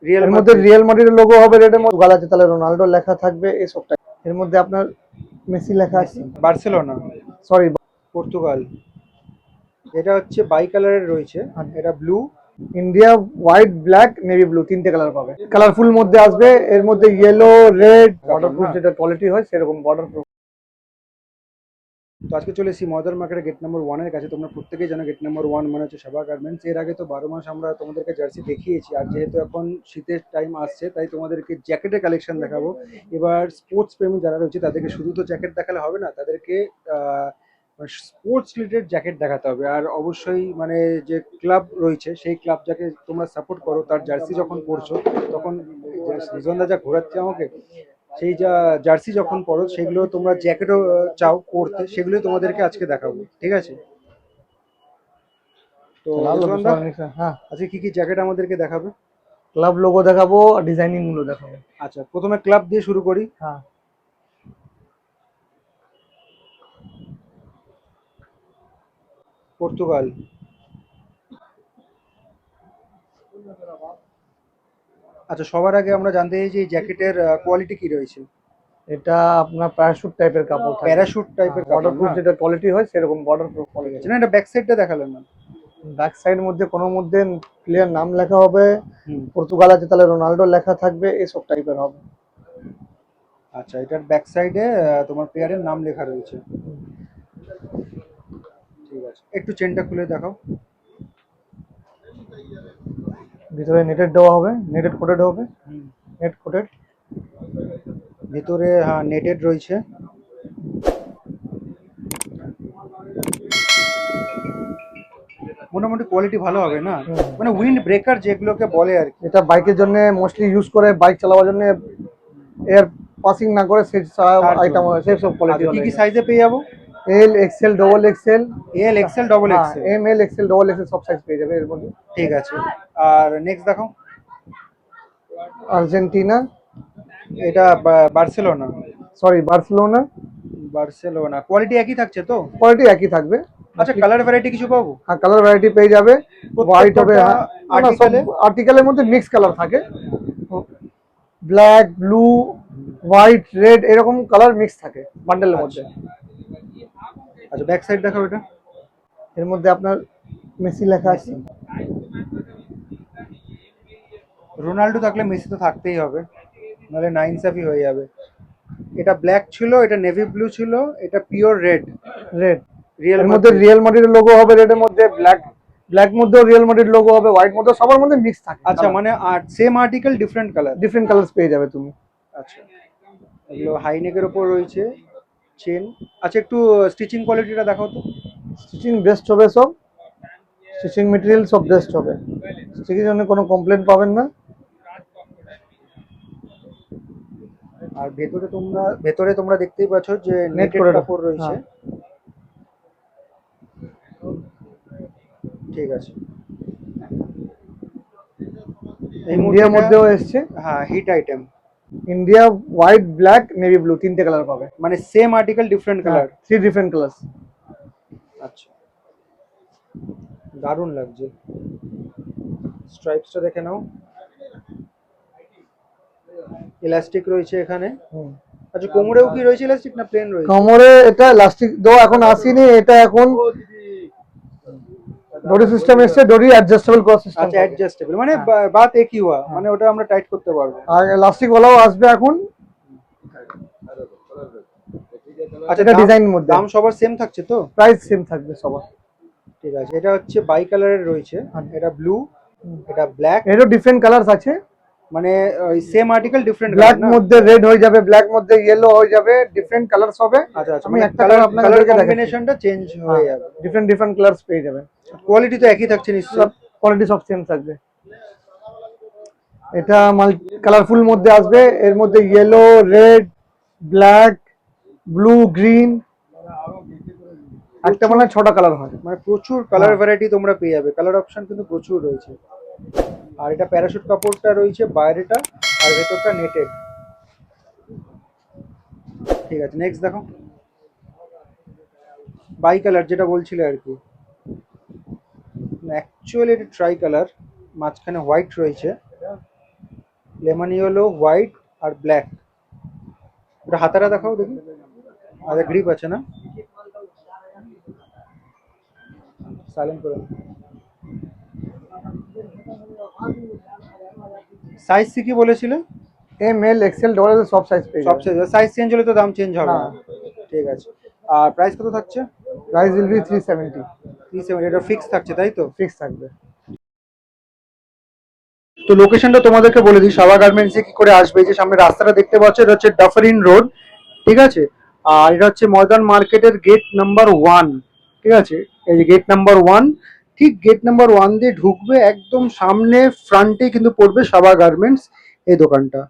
এর মধ্যে রিয়েল মাদ্রিদের লোগো হবে রেডের মধ্যে, গলাতে তাহলে রোনাল্ডো লেখা থাকবে এসবটা। এর মধ্যে আপনার মেসি লেখা আছে, বার্সেলোনা, সরি পর্তুগাল। এটা হচ্ছে বাই কালারের রয়েছে, এটা blue. India white black navy blue তিনটে কালার পাবে, কালারফুল মধ্যে আসবে। এর মধ্যে ইয়েলো রেড বর্ডার প্রুফ যেটা কোয়ালিটি হয় সেরকম বর্ডার প্রুফ। তো আজকে চলে এসেছি ময়দার মার্কেটের গেট নাম্বার 1-এর কাছে। তোমরা প্রত্যেকেই জানো গেট নাম্বার 1 মানে হচ্ছে সাবা গার্মেন্টস। এর আগে তো 12 মাস আমরা তোমাদেরকে জার্সি দেখিয়েছি, আর যেহেতু এখন শীতের টাইম আসছে তাই তোমাদেরকে জ্যাকেটের কালেকশন দেখাবো। এবার স্পোর্টস প্রেমী যারা রয়েছে তাদেরকে শুধু তো জ্যাকেট দেখালে হবে না, তাদেরকে স্পোর্টস রিলেটেড জ্যাকেট দেখাতে হবে। আর অবশ্যই মানে যে ক্লাব রয়েছে সেই ক্লাব যাকে তোমরা সাপোর্ট করো তার জার্সি যখন পরছো তখন রিজনদা যা ঘোরাচ্ছে আমাকে, সেই যা জার্সি যখন পরো সেগুলো তোমরা জ্যাকেটও চাও পরতে, সেগুলো তোমাদেরকে আজকে দেখাবো, ঠিক আছে? তো রিজওয়ানদা, হ্যাঁ, আজকে কি কি জ্যাকেট আমাদেরকে দেখাবে? ক্লাব লোগো দেখাবো, ডিজাইনিং গুলো দেখাবো। আচ্ছা, প্রথমে ক্লাব দিয়ে শুরু করি। হ্যাঁ, পর্তুগাল। আচ্ছা, সবার আগে আমরা জানতে চাই যে এই জ্যাকেটের কোয়ালিটি কি রয়েছে। এটা আপনার প্যারাশুট টাইপের কাপড়, প্যারাশুট টাইপের বর্ডার কাপড় প্রুফ না? যেটা কোয়ালিটি হয় সেরকম বর্ডার প্রুফ ঠিক কোয়ালিটি। আছে, না এটা ব্যাক সাইডটা দেখালেন না। ব্যাক সাইড মধ্যে কোনো মধ্যে প্লেয়ার নাম লেখা হবে, হুম। পর্তুগাল আছে তাহলে রোনাল্ডো লেখা থাকবে এসব টাইপের হবে। আচ্ছা, এটার ব্যাক সাইডে তোমার প্লেয়ারের নাম লেখা রয়েছে। ঠিক আছে, একটু চেনটা খুলে দেখাও। ভিতরে নেটেড দেওয়া হবে, নেটেড কোটেড হবে, হুম। Net coated. ভেতরে হ্যাঁ নেটেড রয়েছে। মোটামুটি কোয়ালিটি ভালো হবে না? মানে উইন্ড ব্রেকার যেগুলোকে বলে আর কি। এটা বাইকের জন্য মোস্টলি ইউজ করে, বাইক চালাবার জন্য এয়ার পাসিং না করে সেই আইটেম সেই সব কোয়ালিটি আচ্ছা, কি হবে। কি সাইজে পেয়ে যাবো? L XL double XL, L XL double XL. M L XL double XL সব সাইজ পেয়ে যাবে এর মধ্যে। ঠিক আছে, আর নেক্সট দেখাও। আর্জেন্টিনা, এটা Barcelona. Sorry Barcelona. Barcelona quality একই থাকছে তো? কোয়ালিটি একই থাকবে। আচ্ছা, কালার ভ্যারাইটি কিছু পাবো? হ্যাঁ, কালার ভ্যারাইটি পেয়ে যাবে, হোয়াইট হবে। আর্টিকেলে আর্টিকেলের মধ্যে মিক্স কালার থাকে, ব্ল্যাক ব্লু হোয়াইট রেড এরকম কালার মিক্স থাকে বান্ডেলের মধ্যে। আচ্ছা, ব্যাক সাইড দেখাও। এটা এর মধ্যে আপনার মেসি লেখা আছে, রোনাল্ডো থাকলে মেসি তো থাকতেই হবে, নাহলে নাইনসাফি হয়ে যাবে। এটা ব্ল্যাক ছিল, এটা নেভি ব্লু ছিল, এটা পিওর রেড। রেড। রিয়েল এর মধ্যে রিয়েল মাদ্রিদের লোগো হবে রেডের মধ্যে, ব্ল্যাক মধ্যেও রিয়েল মাদ্রিদ লোগো হবে, হোয়াইট মধ্যে সবার মধ্যে মিক্স থাকে। আচ্ছা, মানে same article different colour. Different colours পেয়ে যাবে তুমি। আচ্ছা, এগুলো হাই নেকের ওপর রয়েছে, চেন। আচ্ছা, একটু স্টিচিং কোয়ালিটিটা দেখাও তো। স্টিচিং বেস্ট হবে সব, স্টিচিং মেটেরিয়াল সব বেস্ট হবে, স্টিচিং জন্য কোনো কমপ্লেন পাবেন না। আর ভেতরে তোমরা দেখতেই পাচ্ছ যে নেট নেটেড করে কাপড় রয়েছে। ঠিক আছে, ইন্ডিয়ার মধ্যেও এসছে। হ্যাঁ, hit item. India white black navy blue তিনটে কালার পাবে, মানে same article different colour. Three different colours. আচ্ছা, দারুণ লাগছে। স্ট্রাইপসটা দেখে নাও, ইলাস্টিক রয়েছে এখানে। আচ্ছা, কোমরেও কি রয়েছে ইলাস্টিক না প্লেন রয়েছে? কোমরে এটা ইলাস্টিক দো এখন আসেনি, এটা এখন ডরি সিস্টেম এসছে, ডরি অ্যাডজাস্টেবল করা সিস্টেম। আচ্ছা, অ্যাডজাস্টেবল মানে বাত একই হওয়া, মানে ওটা আমরা টাইট করতে পারবো। আর ইলাস্টিক ওয়ালাও আসবে এখন। আচ্ছা, এটা ডিজাইন মধ্যে দাম সবার সেম থাকছে তো? প্রাইস সেম থাকবে সবার। ঠিক আছে, এটা হচ্ছে বাই কালারের রয়েছে, এটা ব্লু, এটা ব্ল্যাক। এরও ডিফারেন্ট কালারস আছে, মানে ওই same article different black colour না? মধ্যে রেড হয়ে যাবে, ব্ল্যাক মধ্যে ইয়েলো হয়ে যাবে, ডিফারেন্ট কালারস হবে। আচ্ছা আচ্ছা, আমি মানে একটা কালার আপনাদের দেখাচ্ছি, কম্বিনেশনটা চেঞ্জ হয়ে যাবে। ডিফারেন্ট ডিফারেন্ট কালারস পেয়ে যাবেন। কোয়ালিটি তো একই থাকছে নিশ্চয়ই? কোয়ালিটি সব সেম থাকবে। এটা কালারফুল মধ্যে আসবে, এর মধ্যে yellow red black blue green, একটা মানে 6টা কালার হয়, মানে প্রচুর কালার ভ্যারাইটি তোমরা পেয়ে যাবে, কালার অপশন কিন্তু প্রচুর রয়েছে। আর এটা প্যারাশুট কাপড়টা রয়েছে বাইরেটা, আর ভেতরটা নেটেড। ঠিক আছে, নেক্সট দেখো। বাই কালার যেটা বলছিলে আর কি, অ্যাকচুয়ালি এটা ট্রাই কালার, মাঝখানে হোয়াইট রয়েছে। লেমন ইয়েলো, হোয়াইট আর ব্ল্যাক। এটা হাতাটা দেখাও দেখি। আর গ্রিপ আছে না? সাইলেন্ট করে। সাইজ কি বলেছিলে? M L XL double XL সব সাইজ পেয়ে সব যাবে। সাইজ চেঞ্জ হলে তো দাম চেঞ্জ হবে না, না। ঠিক আছে। আর প্রাইস কত থাকছে? Price will be 370। 370, এটা ফিক্স থাকছে তাই তো? ফিক্স থাকবে। তো লোকেশনটা তোমাদেরকে বলে দিই, সাবা গার্মেন্টসে কি করে আসবে। এই যে সামনে রাস্তাটা দেখতে পাচ্ছ, এটা হচ্ছে ডাফারিন রোড, ঠিক আছে। আর এটা হচ্ছে ময়দান মার্কেটের গেট নাম্বার 1, ঠিক আছে। এই যে গেট নাম্বার 1, ঠিক গেট নাম্বার 1 দিয়ে ঢুকবে, একদম সামনে ফ্রন্টে কিন্তু পড়বে সাবা গার্মেন্টস এই দোকানটা।